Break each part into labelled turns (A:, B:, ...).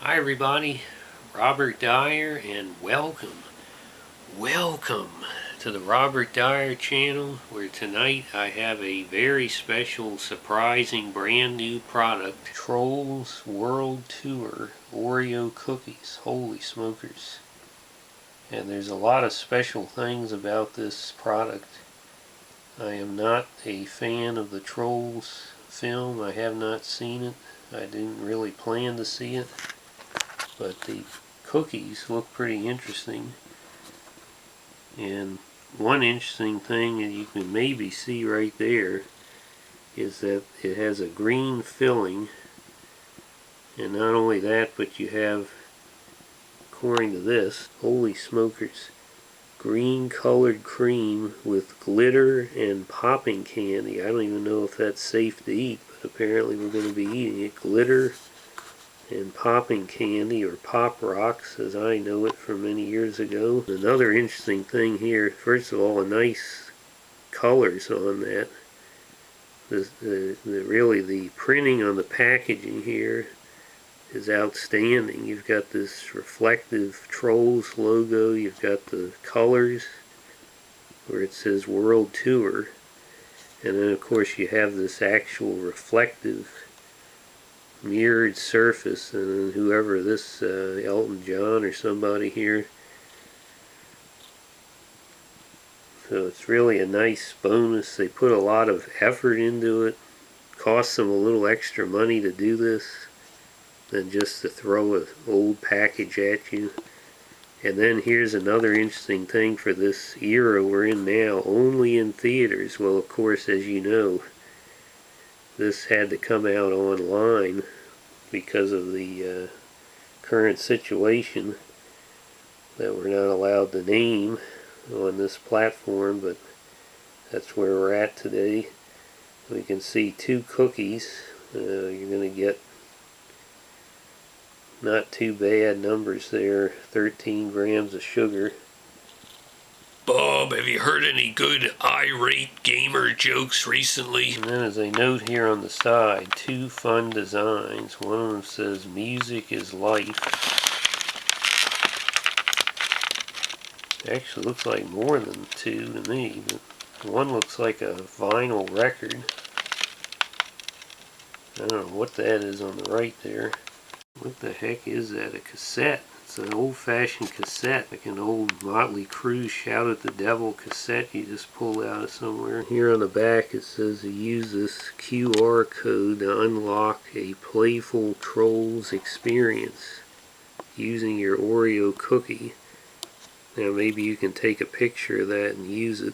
A: Hi everybody, Robert Dyer, and welcome to the Robert Dyer channel, where tonight I have a very special, surprising, brand new product. Trolls World Tour Oreo cookies. Holy smokers. And there's a lot of special things about this product. I am not a fan of the Trolls film. I have not seen it. I didn't really plan to see it. But the cookies look pretty interesting. And one interesting thing that you can maybe see right there is that it has a green filling. And not only that, but you have, according to this, holy smokers, green colored cream with glitter and popping candy. I don't even know if that's safe to eat, but apparently we're going to be eating it. Glitter and popping candy, or pop rocks as I know it from many years ago. Another interesting thing here, first of all, a nice colors on that. Really the printing on the packaging here is outstanding. You've got this reflective Trolls logo, you've got the colors where it says World Tour, and then of course you have this actual reflective mirrored surface, and whoever this Elton John or somebody here, so it's really a nice bonus. They put a lot of effort into it. Costs them a little extra money to do this than just to throw an old package at you. And then here's another interesting thing for this era we're in now, only in theaters. Well, of course, as you know, this had to come out online because of the current situation that we're not allowed to name on this platform, but that's where we're at today. We can see 2 cookies. You're going to get not too bad numbers there, 13 grams of sugar. Bob, have you heard any good irate gamer jokes recently? And then as a note here on the side, 2 fun designs. One of them says, "Music is life." Actually looks like more than 2 to me, but one looks like a vinyl record. I don't know what that is on the right there. What the heck is that? A cassette. It's an old-fashioned cassette, like an old Motley Crue Shout at the Devil cassette you just pulled out of somewhere. Here on the back it says to use this QR code to unlock a playful Trolls experience using your Oreo cookie. Now maybe you can take a picture of that and use it.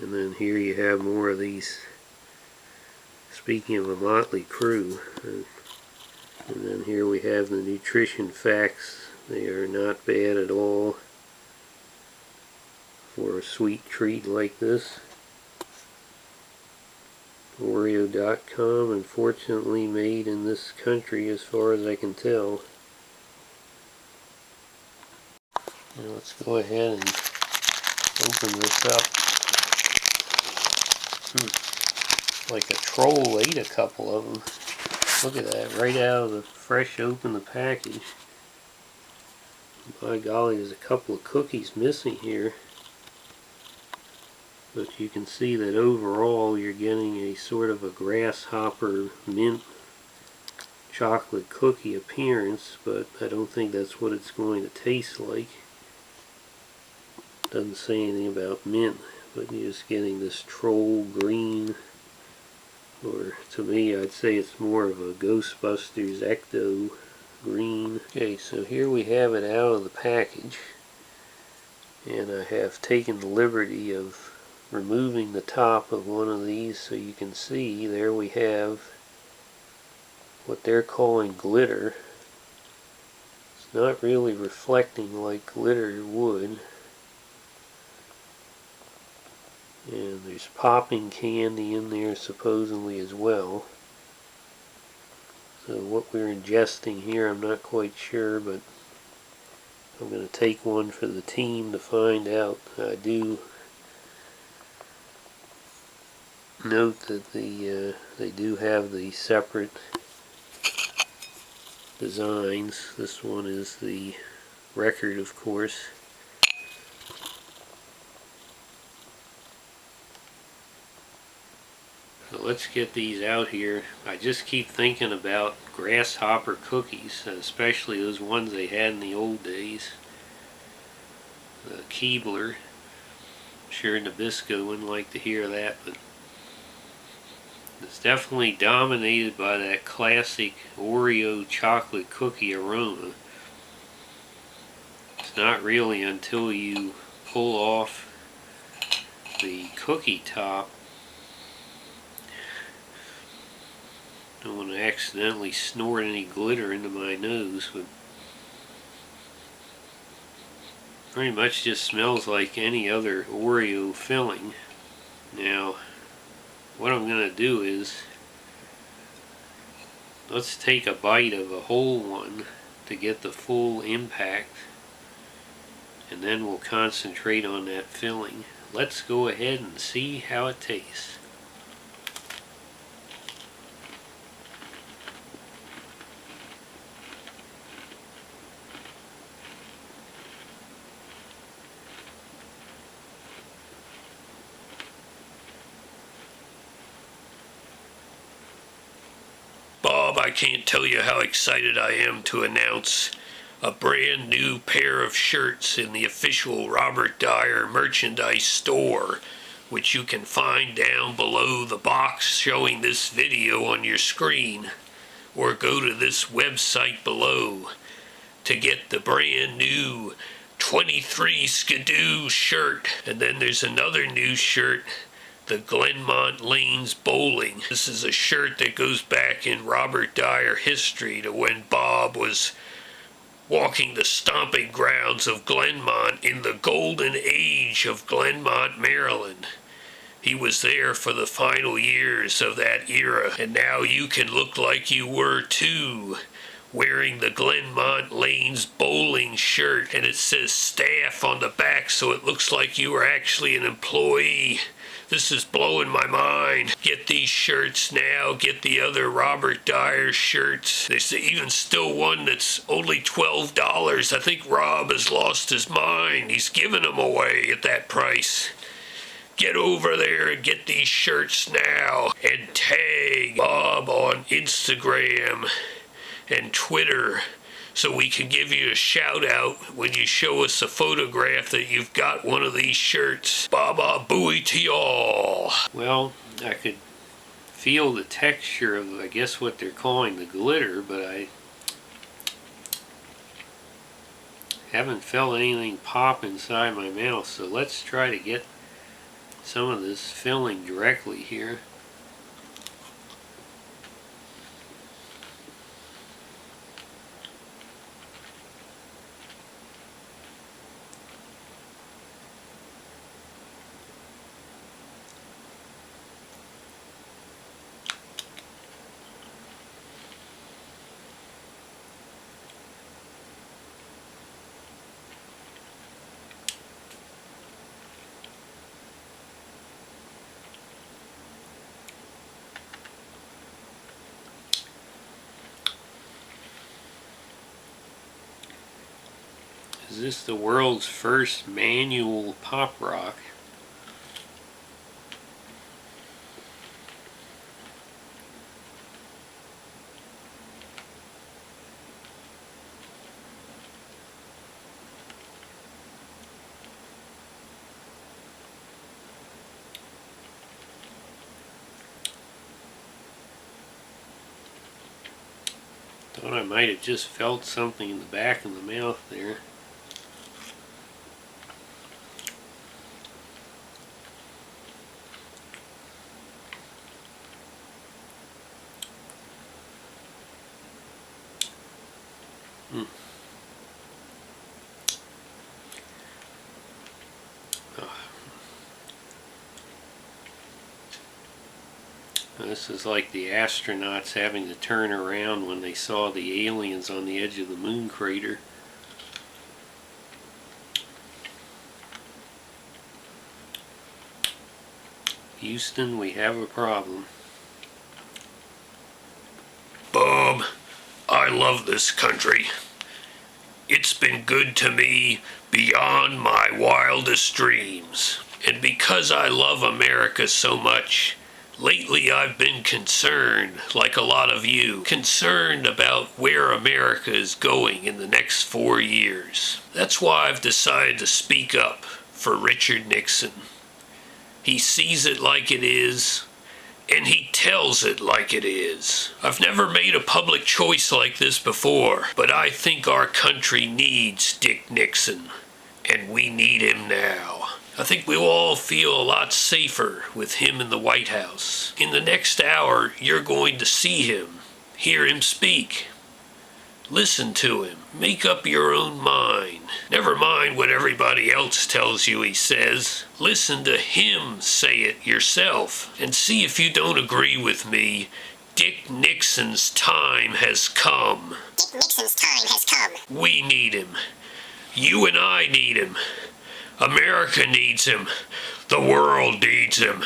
A: And then here you have more of these. Speaking of a Motley Crue, and then here we have the nutrition facts. They are not bad at all for a sweet treat like this. Oreo.com, unfortunately made in this country as far as I can tell. Now let's go ahead and open this up. Like a troll ate a couple of them. Look at that, right out of the fresh open the package. By golly, there's a couple of cookies missing here. But you can see that overall you're getting a sort of a grasshopper mint chocolate cookie appearance, but I don't think that's what it's going to taste like. Doesn't say anything about mint, but you're just getting this troll green. Or to me, I'd say it's more of a Ghostbusters Ecto green. Okay, so here we have it out of the package. And I have taken the liberty of removing the top of one of these so you can see. There we have what they're calling glitter. It's not really reflecting like glitter would. And there's popping candy in there supposedly as well. So what we're ingesting here, I'm not quite sure, but I'm going to take one for the team to find out. I do note that they do have the separate designs. This one is the record, of course. So let's get these out here. I just keep thinking about grasshopper cookies, especially those ones they had in the old days. The Keebler. I'm sure Nabisco wouldn't like to hear that, but it's definitely dominated by that classic Oreo chocolate cookie aroma. It's not really until you pull off the cookie top. Don't want to accidentally snort any glitter into my nose, but pretty much just smells like any other Oreo filling. Now, what I'm going to do is, let's take a bite of a whole one to get the full impact, and then we'll concentrate on that filling. Let's go ahead and see how it tastes. Bob, I can't tell you how excited I am to announce a brand new pair of shirts in the official Robert Dyer merchandise store, which you can find down below the box showing this video on your screen, or go to this website below to get the brand new 23 Skidoo shirt. And then there's another new shirt, the Glenmont Lanes Bowling. This is a shirt that goes back in Robert Dyer history to when Bob was walking the stomping grounds of Glenmont in the golden age of Glenmont, Maryland. He was there for the final years of that era, and now you can look like you were too, wearing the Glenmont Lanes Bowling shirt, and it says staff on the back, so it looks like you were actually an employee. This is blowing my mind. Get these shirts now. Get the other Robert Dyer shirts. There's even still one that's only $12. I think Rob has lost his mind. He's giving them away at that price. Get over there and get these shirts now. And tag Bob on Instagram and Twitter, so we can give you a shout out when you show us a photograph that you've got one of these shirts. Baba booey to y'all. Well, I could feel the texture of, I guess, what they're calling the glitter, but I haven't felt anything pop inside my mouth. So let's try to get some of this filling directly here. Is this the world's first manual pop rock? Thought I might have just felt something in the back of the mouth there. This is like the astronauts having to turn around when they saw the aliens on the edge of the moon crater. Houston, we have a problem. Bob, I love this country. It's been good to me beyond my wildest dreams. And because I love America so much, lately I've been concerned, like a lot of you, concerned about where America is going in the next 4 years. That's why I've decided to speak up for Richard Nixon. He sees it like it is, and he tells it like it is. I've never made a public choice like this before, but I think our country needs Dick Nixon, and we need him now. I think we'll all feel a lot safer with him in the White House. In the next hour, you're going to see him, hear him speak. Listen to him. Make up your own mind. Never mind what everybody else tells you he says. Listen to him say it yourself. And see if you don't agree with me. Dick Nixon's time has come.
B: Dick Nixon's time has come.
A: We need him. You and I need him. America needs him. The world needs him.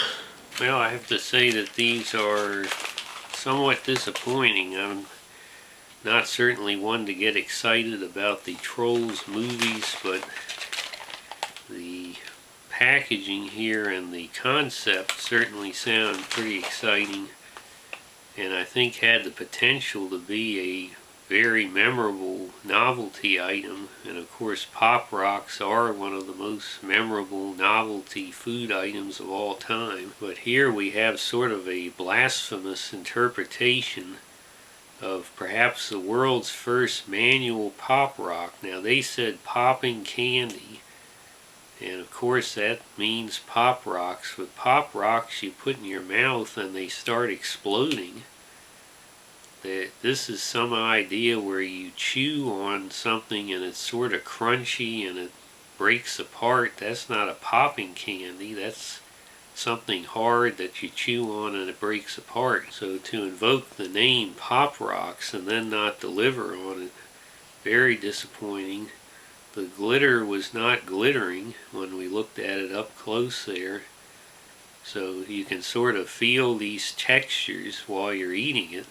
A: Well, I have to say that these are somewhat disappointing. I'm not certainly one to get excited about the Trolls movies, but the packaging here and the concept certainly sound pretty exciting, and I think had the potential to be a very memorable novelty item. And of course, Pop Rocks are one of the most memorable novelty food items of all time. But here we have sort of a blasphemous interpretation of perhaps the world's first manual pop rock. Now, they said popping candy, and of course that means pop rocks. But pop rocks you put in your mouth and they start exploding. This is some idea where you chew on something and it's sort of crunchy and it breaks apart. That's not a popping candy. That's something hard that you chew on and it breaks apart. So to invoke the name Pop Rocks and then not deliver on it, very disappointing. The glitter was not glittering when we looked at it up close there. So you can sort of feel these textures while you're eating it,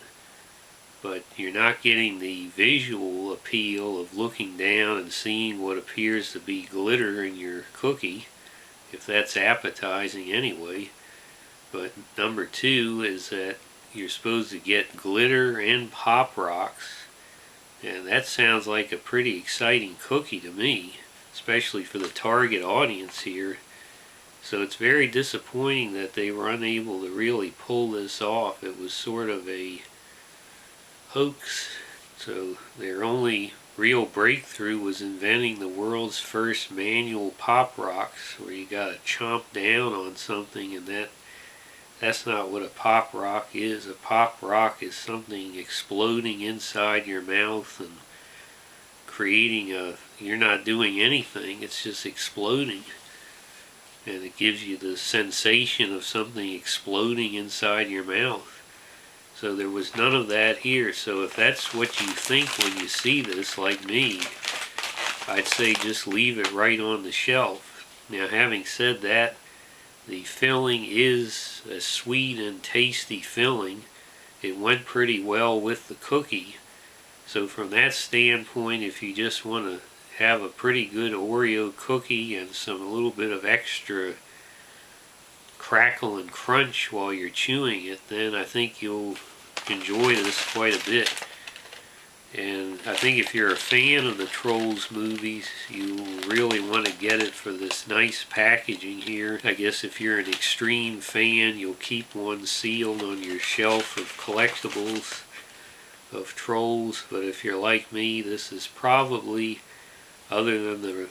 A: but you're not getting the visual appeal of looking down and seeing what appears to be glitter in your cookie, if that's appetizing anyway. But number two is that you're supposed to get glitter and Pop Rocks, and that sounds like a pretty exciting cookie to me, especially for the target audience here. So it's very disappointing that they were unable to really pull this off. It was sort of a hoax. So their only real breakthrough was inventing the world's first manual Pop Rocks, where you gotta chomp down on something, and that's not what a Pop Rock is. A Pop Rock is something exploding inside your mouth and creating you're not doing anything, it's just exploding. And it gives you the sensation of something exploding inside your mouth. So there was none of that here. So if that's what you think when you see this, like me, I'd say just leave it right on the shelf. Now, having said that, the filling is a sweet and tasty filling. It went pretty well with the cookie. So from that standpoint, if you just want to have a pretty good Oreo cookie and a little bit of extra crackle and crunch while you're chewing it, then I think you'll enjoy this quite a bit. And I think if you're a fan of the Trolls movies, you really want to get it for this nice packaging here. I guess if you're an extreme fan, you'll keep one sealed on your shelf of collectibles of Trolls. But if you're like me, this is probably, other than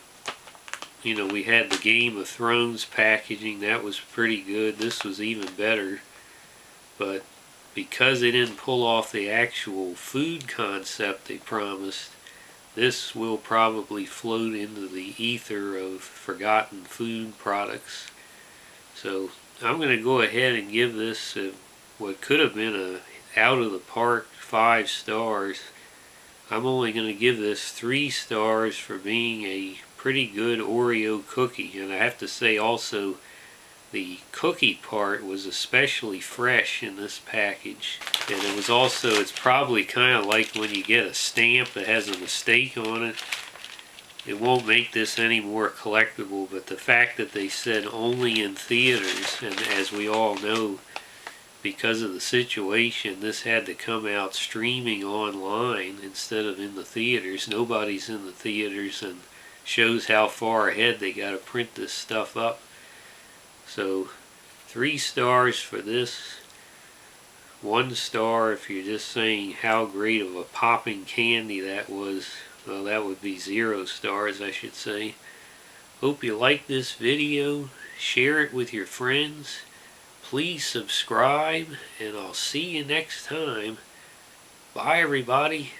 A: we had the Game of Thrones packaging, that was pretty good. This was even better. But because they didn't pull off the actual food concept they promised, this will probably float into the ether of forgotten food products. So I'm going to go ahead and give this what could have been a out of the park 5 stars. I'm only going to give this 3 stars for being a pretty good Oreo cookie. And I have to say also, The cookie part was especially fresh in this package. And it was also, it's probably kind of like when you get a stamp that has a mistake on it. It won't make this any more collectible, but the fact that they said only in theaters, and as we all know, because of the situation, this had to come out streaming online instead of in the theaters. Nobody's in the theaters, and shows how far ahead they got to print this stuff up. So 3 stars for this. 1 star if you're just saying how great of a popping candy that was. Well, that would be 0 stars, I should say. Hope you like this video. Share it with your friends. Please subscribe, and I'll see you next time. Bye, everybody.